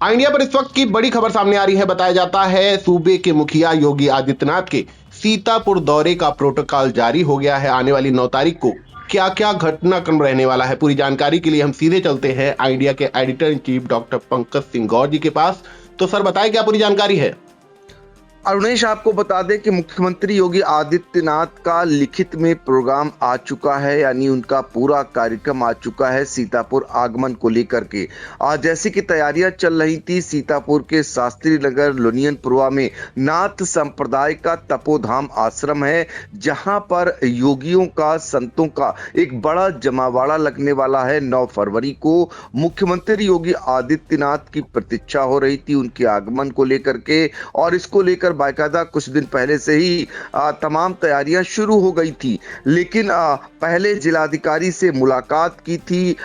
India पर इस वक्त की बड़ी खबर सामने आ रही है। बताया जाता है सूबे के मुखिया योगी आदित्यनाथ के सीतापुर दौरे का प्रोटोकॉल जारी हो गया है। आने वाली 9 तारीख को क्या क्या घटनाक्रम रहने वाला है, पूरी जानकारी के लिए हम सीधे चलते हैं इंडिया के editor in chief doctor Pankaj Singh Gaur ji के पास। तो सर बताएं क्या पूरी जानकारी है। अरुणेश, आपको बता दें कि मुख्यमंत्री योगी आदित्यनाथ का लिखित में प्रोग्राम आ चुका है, यानी उनका पूरा कार्यक्रम आ चुका है सीतापुर आगमन को लेकर के। आज जैसी की तैयारियां चल रही थी, सीतापुर के शास्त्री नगर लोनियनपुरवा में नाथ संप्रदाय का तपोधाम आश्रम है, जहां पर योगियों का, संतों का एक बड़ा जमावाड़ा लगने वाला है। 9 फरवरी को मुख्यमंत्री योगी आदित्यनाथ की प्रतीक्षा हो रही थी उनके आगमन को लेकर के, और इसको लेकर बाकायदा कुछ दिन पहले से ही तमाम तैयारियां शुरू हो गई थी। लेकिन पहले जिलाधिकारी से मुलाकात की थी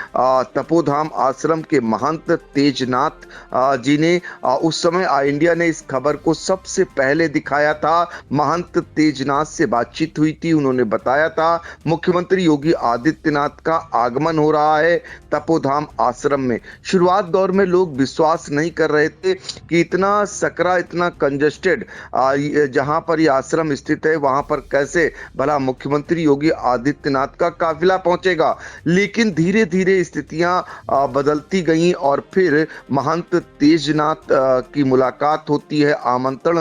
तपोधाम आश्रम के महंत तेजनाथ जी ने। उस समय इंडिया ने इस खबर को सबसे पहले दिखाया था। महंत तेजनाथ से बातचीत हुई थी, उन्होंने बताया था मुख्यमंत्री योगी आदित्यनाथ का आगमन हो रहा है तपोधाम आश्रम में। शुरुआत दौर में लोग विश्वास नहीं कर रहे थे कि इतना सकरा, इतना कंजेस्टेड जहां पर यह आश्रम स्थित है, वहां पर कैसे भला मुख्यमंत्री योगी आदित्यनाथ का काफिला पहुंचेगा। लेकिन धीरे धीरे स्थितियां बदलती गईं और फिर महंत तेजनाथ की मुलाकात होती है। आमंत्रण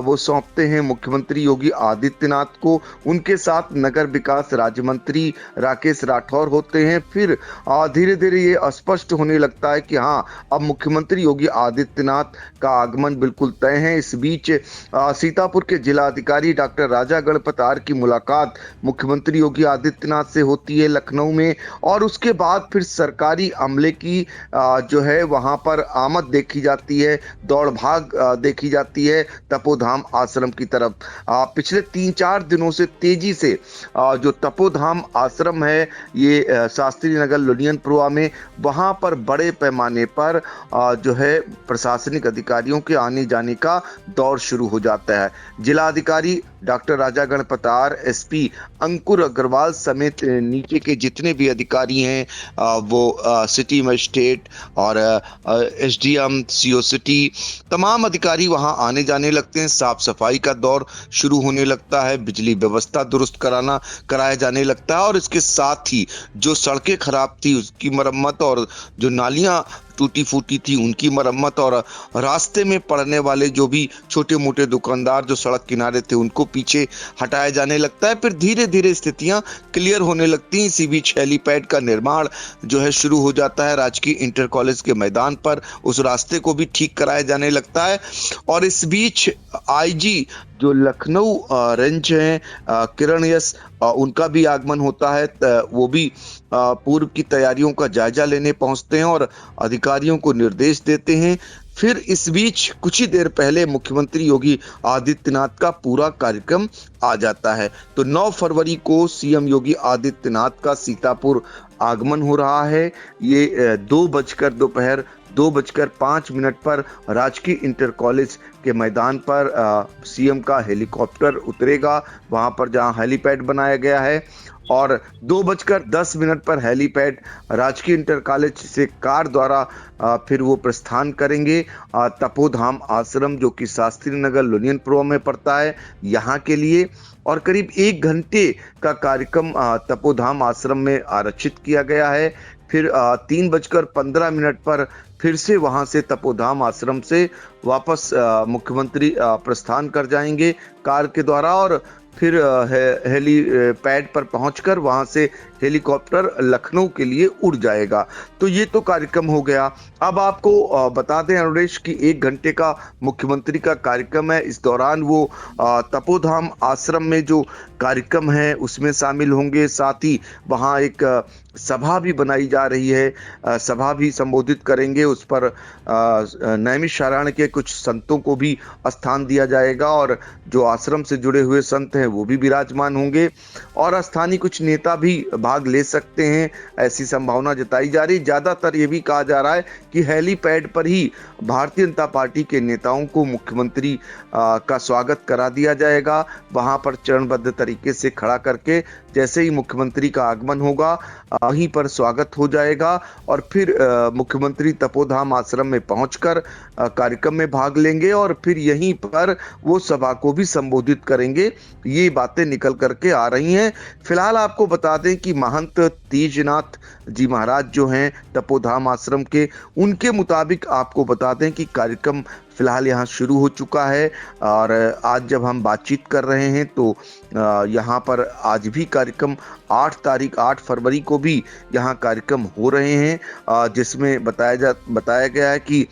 वो सौंपते हैं मुख्यमंत्री योगी आदित्यनाथ को। उनके साथ नगर विकास राज्य मंत्री राकेश राठौर होते हैं। फिर धीरे धीरे ये स्पष्ट होने लगता है कि हाँ, अब मुख्यमंत्री योगी आदित्यनाथ का आगमन बिल्कुल तय है। इस बीच सीतापुर के जिलाधिकारी डॉक्टर राजा गणपत आर की मुलाकात मुख्यमंत्री योगी आदित्यनाथ से होती है लखनऊ में, और उसके बाद फिर सरकारी अमले की जो है वहां पर आमद देखी जाती है, दौड़ भाग देखी जाती है तपोधाम आश्रम की तरफ। पिछले 3-4 दिनों से तेजी से जो तपोधाम आश्रम है, ये शास्त्री नगर लोनियनपुरवा में, वहां पर बड़े पैमाने पर जो है प्रशासनिक अधिकारियों के आने जाने का दौर शुरू हो जाता है। जिलाधिकारी doctor Raja Ganpat R, SP Ankur Agarwal समेत नीचे के जितने भी अधिकारी हैं, वो सिटी मजिस्ट्रेट और एसडीएम, सीओ सिटी, तमाम अधिकारी वहां आने जाने लगते हैं। साफ सफाई का दौर शुरू होने लगता है, बिजली व्यवस्था दुरुस्त कराया जाने लगता है, और इसके साथ ही जो सड़कें खराब थी उसकी मरम्मत, और जो नालियां टूटी फूटी थी उनकी मरम्मत, और रास्ते में पड़ने वाले जो भी छोटे मोटे दुकानदार जो सड़क किनारे थे उनको पीछे हटाया जाने लगता है। फिर धीरे धीरे स्थितियां क्लियर होने लगती हैं। इसी बीच हेलीपैड का निर्माण जो है शुरू हो जाता है राजकीय इंटर कॉलेज के मैदान पर, उस रास्ते को भी ठीक कराया जाने लगता है। और इस बीच आईजी जो लखनऊ रेंज हैं, किरण यश, उनका भी आगमन होता है। वो भी पूर्व की तैयारियों का जायजा लेने पहुंचते हैं और अधिकारियों को निर्देश देते हैं। फिर इस बीच कुछ ही देर पहले मुख्यमंत्री योगी आदित्यनाथ का पूरा कार्यक्रम आ जाता है। तो 9 फरवरी को सीएम योगी आदित्यनाथ का सीतापुर आगमन हो रहा है। ये दोपहर 2:05 पर राजकीय इंटर कॉलेज के मैदान पर सीएम का हेलीकॉप्टर उतरेगा, वहां पर जहां हेलीपैड बनाया गया है, और 2:10 पर हेलीपैड राजकीय इंटर कॉलेज से कार द्वारा फिर वो प्रस्थान करेंगे तपोधाम आश्रम, जो कि शास्त्री नगर लोनियनपुरवा में पड़ता है, यहाँ के लिए। और करीब 1 घंटे का कार्यक्रम तपोधाम आश्रम में आरक्षित किया गया है। फिर 3:15 पर फिर से वहां से तपोधाम आश्रम से वापस मुख्यमंत्री प्रस्थान कर जाएंगे कार के द्वारा, और फिर हेलीपैड पर पहुंचकर वहां से हेलीकॉप्टर लखनऊ के लिए उड़ जाएगा। तो ये तो कार्यक्रम हो गया। अब आपको बता दें अरुणेश कि 1 घंटे का मुख्यमंत्री का कार्यक्रम है। इस दौरान वो तपोधाम आश्रम में जो कार्यक्रम है उसमें शामिल होंगे। साथ ही वहाँ एक सभा भी बनाई जा रही है, सभा भी संबोधित करेंगे। उस पर नैमिषारण्य के कुछ संतों को भी स्थान दिया जाएगा, और जो आश्रम से जुड़े हुए संत हैं वो भी विराजमान होंगे और स्थानीय कुछ नेता भी भाग ले सकते हैं, ऐसी संभावना जताई जा रही। ज्यादातर ये भी कहा जा रहा है कि हेलीपैड पर ही भारतीय जनता पार्टी के नेताओं को मुख्यमंत्री का स्वागत करा दिया जाएगा। वहां पर चरणबद्ध तरीके से खड़ा करके जैसे ही मुख्यमंत्री का आगमन होगा वहीं पर स्वागत हो जाएगा और फिर मुख्यमंत्री तपोधाम आश्रम में पहुंचकर कार्यक्रम में भाग लेंगे और फिर यहीं पर वो सभा को भी संबोधित करेंगे। ये बातें निकल करके आ रही हैं। फिलहाल आपको बता दें कि महंत तेजनाथ जी महाराज जो हैं तपोधाम आश्रम के, उनके मुताबिक आपको बता दें कि कार्यक्रम फिलहाल यहाँ शुरू हो चुका है और आज जब हम बातचीत कर रहे हैं तो यहाँ पर आज भी कार्यक्रम 8 फरवरी को भी यहाँ कार्यक्रम हो रहे हैं, जिसमें बताया गया है कि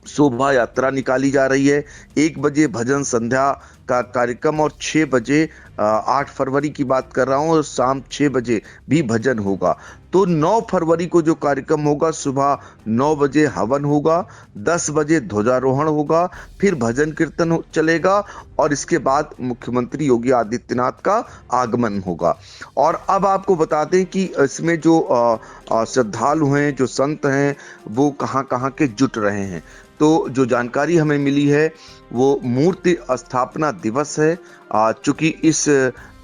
शोभा यात्रा निकाली जा रही है। 1 बजे भजन संध्या का कार्यक्रम और 6 बजे 8 फरवरी की बात कर रहा हूँ और शाम 6 बजे भी भजन होगा। तो 9 फरवरी को जो कार्यक्रम होगा सुबह 9 बजे हवन होगा, 10 बजे ध्वजारोहण होगा, फिर भजन कीर्तन चलेगा और इसके बाद मुख्यमंत्री योगी आदित्यनाथ का आगमन होगा। और अब आपको बता दें कि इसमें जो श्रद्धालु हैं, जो संत हैं, वो कहाँ कहाँ के जुट रहे हैं। तो जो जानकारी हमें मिली है वो मूर्ति स्थापना दिवस है। चूंकि इस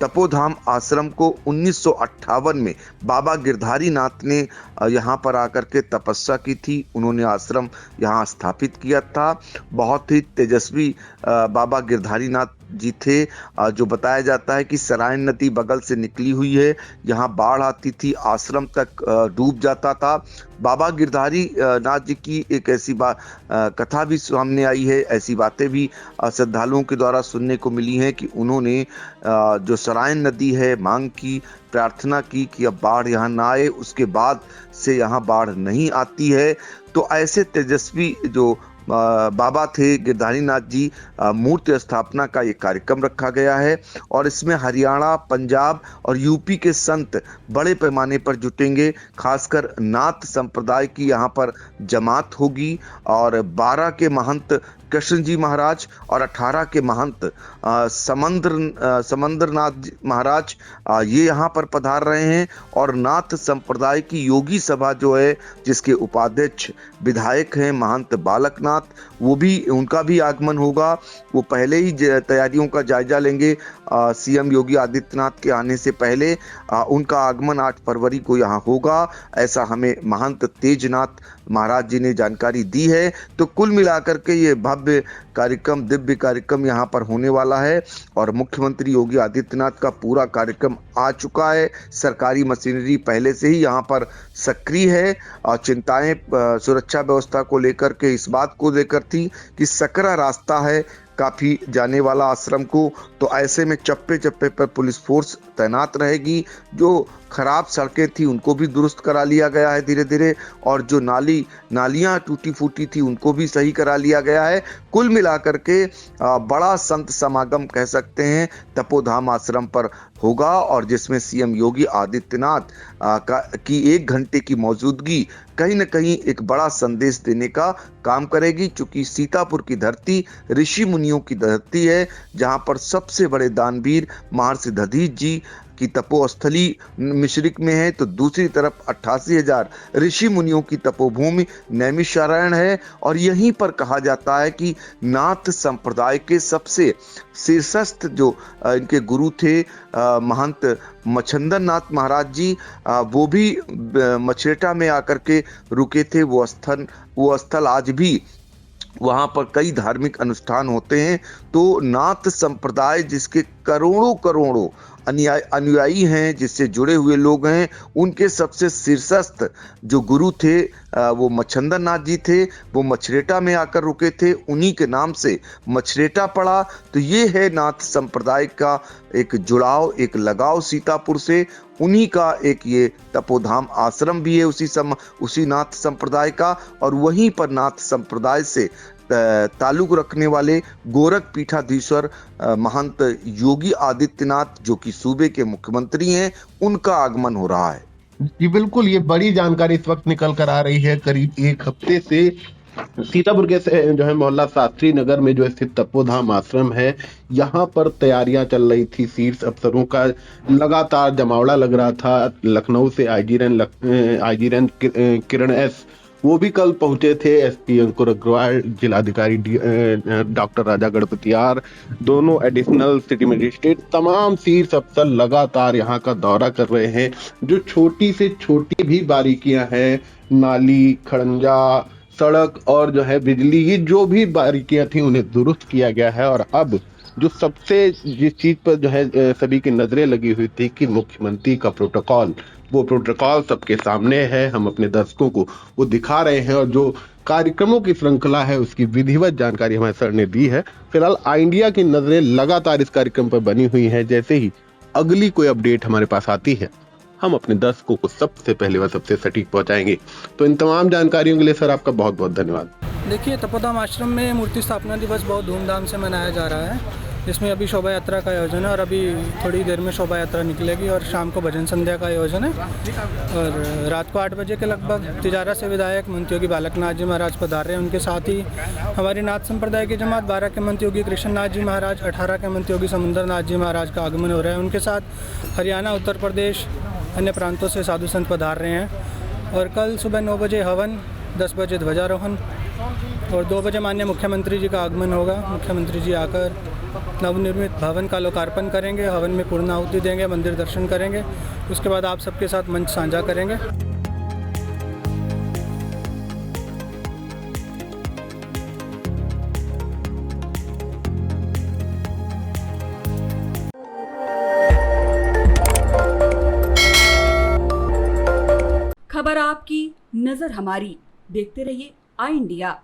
तपोधाम आश्रम को 1958 में बाबा गिरधारी नाथ ने यहाँ पर आकर के तपस्या की थी। उन्होंने आश्रम यहाँ स्थापित किया था। बहुत ही तेजस्वी बाबा गिरधारी नाथ जी थे। जो बताया जाता है कि सरायन नदी बगल से निकली हुई है, यहाँ बाढ़ आती थी, आश्रम तक डूब जाता था। बाबा गिरधारी नाथ जी की एक ऐसी कथा भी सामने आई है, ऐसी बातें भी श्रद्धालुओं के द्वारा सुनने को मिली हैं कि उन्होंने जो सरायन नदी है मांग की, प्रार्थना की कि अब बाढ़ यहाँ ना आए, उसके बाद से यहाँ बाढ़ नहीं आती है। तो ऐसे तेजस्वी जो बाबा थे गिरधारी नाथ जी, मूर्ति स्थापना का ये कार्यक्रम रखा गया है और इसमें हरियाणा, पंजाब और यूपी के संत बड़े पैमाने पर जुटेंगे। खासकर नाथ संप्रदाय की यहाँ पर जमात होगी और 12 के महंत कृष्ण जी महाराज और 18 के महंत समंदरनाथ महाराज ये यहाँ पर पधार रहे हैं और नाथ संप्रदाय की योगी सभा जो है, जिसके उपाध्यक्ष विधायक हैं महंत बालकनाथ, वो भी, उनका भी आगमन होगा। वो पहले ही तैयारियों का जायजा लेंगे। सीएम योगी आदित्यनाथ के आने से पहले उनका आगमन 8 फरवरी को यहाँ होगा, ऐसा हमें महंत तेजनाथ महाराज जी ने जानकारी दी है। तो कुल मिलाकर के ये भव्य कार्यक्रम, दिव्य कार्यक्रम यहाँ पर होने वाला है और मुख्यमंत्री योगी आदित्यनाथ का पूरा कार्यक्रम आ चुका है। सरकारी मशीनरी पहले से ही यहाँ पर सक्रिय है और चिंताएं सुरक्षा व्यवस्था को लेकर के इस बात को लेकर थी कि सकरा रास्ता है काफी जाने वाला आश्रम को, तो ऐसे में चप्पे चप्पे पर पुलिस फोर्स तैनात रहेगी। जो खराब सड़कें थी उनको भी दुरुस्त करा लिया गया है धीरे धीरे और जो नालियां टूटी फूटी थी उनको भी सही करा लिया गया है। कुल मिलाकर के बड़ा संत समागम कह सकते हैं तपोधाम आश्रम पर होगा और जिसमें सीएम योगी आदित्यनाथ की 1 घंटे की मौजूदगी कहीं न कहीं एक बड़ा संदेश देने का काम करेगी। चूंकि सीतापुर की धरती ऋषि मुनियों की धरती है, जहां पर सबसे बड़े दानवीर महर्षि दधीच जी की तपोस्थली मिश्रिक में है, तो दूसरी तरफ 88,000 ऋषि मुनियों की तपोभूमि नैमिषारण्य है और यहीं पर कहा जाता है कि नाथ संप्रदाय के सबसे शीर्षस्थ जो इनके गुरु थे महंत मच्छंदर नाथ महाराज जी, वो भी मछेटा में आकर के रुके थे। वो स्थल आज भी वहां पर कई धार्मिक अनुष्ठान होते हैं। तो नाथ संप्रदाय जिसके करोड़ों अनुयायी हैं, जिससे जुड़े हुए लोग हैं, उनके सबसे शीर्षस्थ जो गुरु थे वो मच्छंदर नाथ जी थे। वो मछरेटा में आकर रुके थे, उन्हीं के नाम से मछरेटा पड़ा। तो ये है नाथ संप्रदाय का एक जुड़ाव, एक लगाव सीतापुर से। उन्हीं का एक ये तपोधाम आश्रम भी है उसी नाथ संप्रदाय का और वहीं पर नाथ संप्रदाय से ताल्लुक रखने वाले गोरख पीठाधीश्वर महंत योगी आदित्यनाथ जो कि सूबे के मुख्यमंत्री हैं, उनका आगमन हो रहा है। जी बिल्कुल, ये बड़ी जानकारी इस वक्त निकल कर आ रही है। करीब 1 हफ्ते से सीतापुर के जो है मोहल्ला शास्त्री नगर में जो स्थित तपोधाम आश्रम है, यहाँ पर तैयारियां चल रही थी। शीर्ष अफसरों का लगातार जमावड़ा लग रहा था। लखनऊ से आईजी रैंक किरण एस वो भी कल पहुंचे थे। एसपी अंकुर अग्रवाल, जिलाधिकारी डॉक्टर राजा गणपतियार, दोनों एडिशनल सिटी मजिस्ट्रेट, तमाम शीर्ष अफसर लगातार यहाँ का दौरा कर रहे हैं। जो छोटी से छोटी भी बारीकियां हैं, नाली, खड़ंजा, सड़क और जो है बिजली, ये जो भी बारीकियां थी उन्हें दुरुस्त किया गया है। और अब जो सबसे जिस चीज पर जो है सभी की नजरें लगी हुई थी कि मुख्यमंत्री का प्रोटोकॉल, वो प्रोटोकॉल सबके सामने है। हम अपने दर्शकों को वो दिखा रहे हैं और जो कार्यक्रमों की श्रृंखला है उसकी विधिवत जानकारी हमारे सर ने दी है। फिलहाल इंडिया की नजरें लगातार इस कार्यक्रम पर बनी हुई हैं। जैसे ही अगली कोई अपडेट हमारे पास आती है, हम अपने दर्शकों को सबसे पहले व सबसे सटीक पहुंचाएंगे। तो इन तमाम जानकारियों के लिए सर आपका बहुत बहुत धन्यवाद। देखिए, तपोधाम आश्रम में मूर्ति स्थापना दिवस बहुत धूमधाम से मनाया जा रहा है। इसमें अभी शोभा यात्रा का आयोजन है और अभी थोड़ी देर में शोभा यात्रा निकलेगी और शाम को भजन संध्या का आयोजन है। और रात को 8 बजे के लगभग तिजारा से विधायक महंत योगी बालकनाथ जी महाराज पधार रहे हैं। उनके साथ ही हमारी नाथ संप्रदाय की जमात 12 के महंत योगी कृष्णनाथ जी महाराज, 18 के महंत योगी समुंदरनाथ जी महाराज का आगमन हो रहा है। उनके साथ हरियाणा, उत्तर प्रदेश, अन्य प्रांतों से साधु संत पधार रहे हैं। और कल सुबह 9 बजे हवन, 10 बजे ध्वजारोहण और 2 बजे माननीय मुख्यमंत्री जी का आगमन होगा। मुख्यमंत्री जी आकर नवनिर्मित भवन का लोकार्पण करेंगे, हवन में पूर्ण आहुति देंगे, मंदिर दर्शन करेंगे। उसके बाद आप सबके साथ मंच साझा करेंगे। खबर आपकी, नजर हमारी। देखते रहिए आई इंडिया।